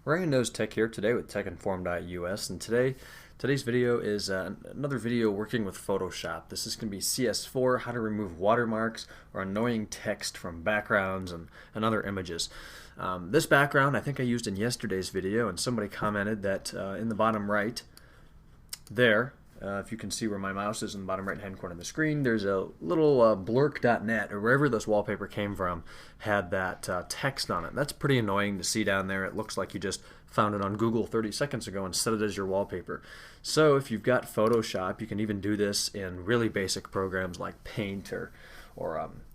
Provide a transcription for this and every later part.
Ryan Knows Tech here today with techinform.us, and today's video is another video working with Photoshop. This is going to be CS4, how to remove watermarks or annoying text from backgrounds and other images. This background I think I used in yesterday's video, and somebody commented that in the bottom right there, if you can see where my mouse is in the bottom right hand corner of the screen, there's a little blurk.net, or wherever this wallpaper came from, had that text on it. That's pretty annoying to see down there. It looks like you just found it on Google 30 seconds ago and set it as your wallpaper. So if you've got Photoshop, you can even do this in really basic programs like Paint or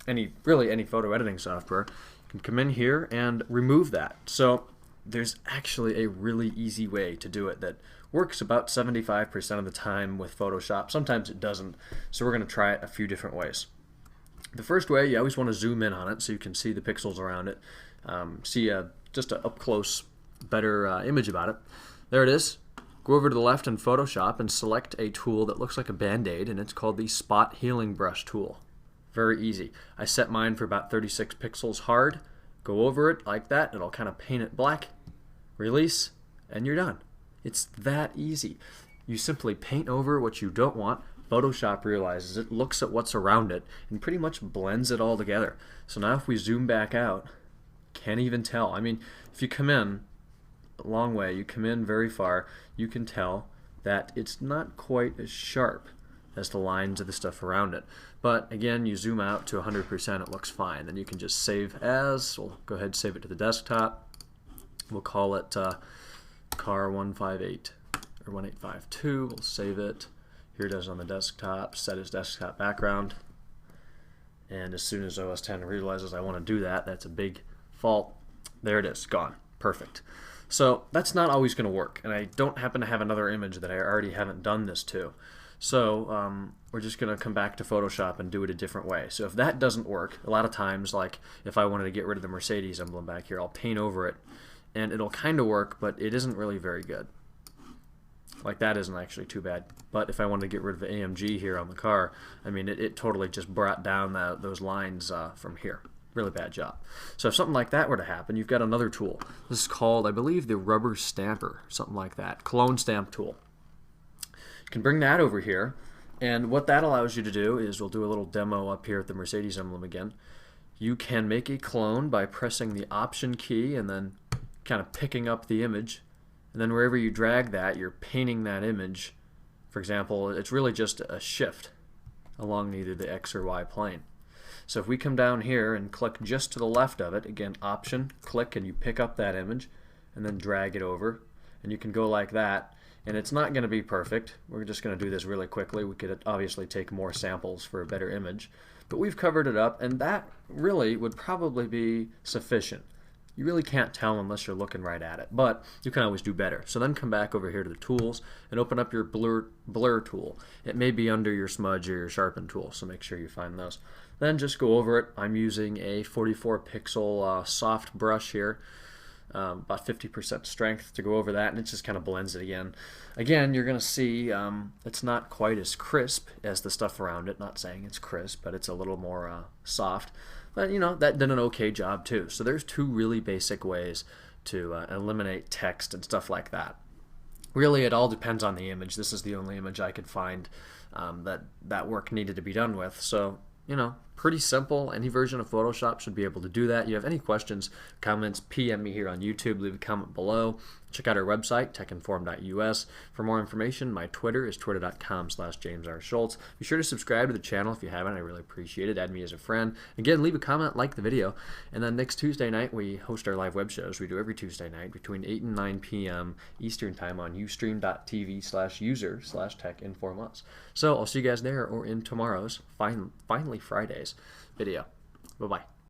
any photo editing software. You can come in here and remove that. So there's actually a really easy way to do it that works about 75% of the time with Photoshop. Sometimes it doesn't, so we're going to try it a few different ways. The first way, you always want to zoom in on it so you can see the pixels around it, see just an up-close, better image about it. There it is. Go over to the left in Photoshop and select a tool that looks like a band-aid, and it's called the Spot Healing Brush tool. Very easy. I set mine for about 36 pixels hard. Go over it like that, it'll kind of paint it black, release, and you're done. It's that easy. You simply paint over what you don't want. Photoshop realizes it, looks at what's around it, and pretty much blends it all together. So now if we zoom back out, can't even tell. I mean, if you come in a long way, you come in very far, you can tell that it's not quite as sharp as the lines of the stuff around it. But again, you zoom out to 100%, it looks fine. Then you can just save as. We'll go ahead and save it to the desktop. We'll call it car 158 or 1852. We'll save it. Here it is on the desktop. Set as desktop background. And as soon as OS X realizes I want to do that, that's a big fault. There it is, gone. Perfect. So that's not always going to work, and I don't happen to have another image that I already haven't done this to. So we're just going to come back to Photoshop and do it a different way. So if that doesn't work, a lot of times, like if I wanted to get rid of the Mercedes emblem back here, I'll paint over it, and it'll kind of work, but it isn't really very good. Like that isn't actually too bad. But if I wanted to get rid of the AMG here on the car, I mean, it totally just brought down those lines from here. Really bad job. So if something like that were to happen, you've got another tool. This is called, I believe, the rubber stamper, something like that. Clone stamp tool. You can bring that over here, and what that allows you to do is, we'll do a little demo up here at the Mercedes emblem again. You can make a clone by pressing the Option key and then kind of picking up the image, and then wherever you drag that, you're painting that image. For example, it's really just a shift along either the X or Y plane. So if we come down here and click just to the left of it, again, Option, click, and you pick up that image and then drag it over, and you can go like that. And it's not going to be perfect. We're just going to do this really quickly. We could obviously take more samples for a better image, but we've covered it up, and that really would probably be sufficient. You really can't tell unless you're looking right at it, but you can always do better. So then come back over here to the tools and open up your blur tool. It may be under your smudge or your sharpen tool, so make sure you find those. Then just go over it. I'm using a 44 pixel soft brush here, about 50% strength to go over that, and it just kind of blends it again. Again, you're going to see it's not quite as crisp as the stuff around it. Not saying it's crisp, but it's a little more soft. But you know, that did an okay job too. So there's two really basic ways to eliminate text and stuff like that. Really, it all depends on the image. This is the only image I could find that work needed to be done with. So, you know, pretty simple. Any version of Photoshop should be able to do that. You have any questions, comments, PM me here on YouTube. Leave a comment below. Check out our website, techinform.us. For more information, my Twitter is twitter.com/JamesRSchultz. Be sure to subscribe to the channel if you haven't. I really appreciate it. Add me as a friend. Again, leave a comment, like the video. And then next Tuesday night, we host our live web shows. We do every Tuesday night between 8 and 9 p.m. Eastern Time on ustream.tv/user/techinformus. So I'll see you guys there or in tomorrow's, finally Friday's video. Bye-bye.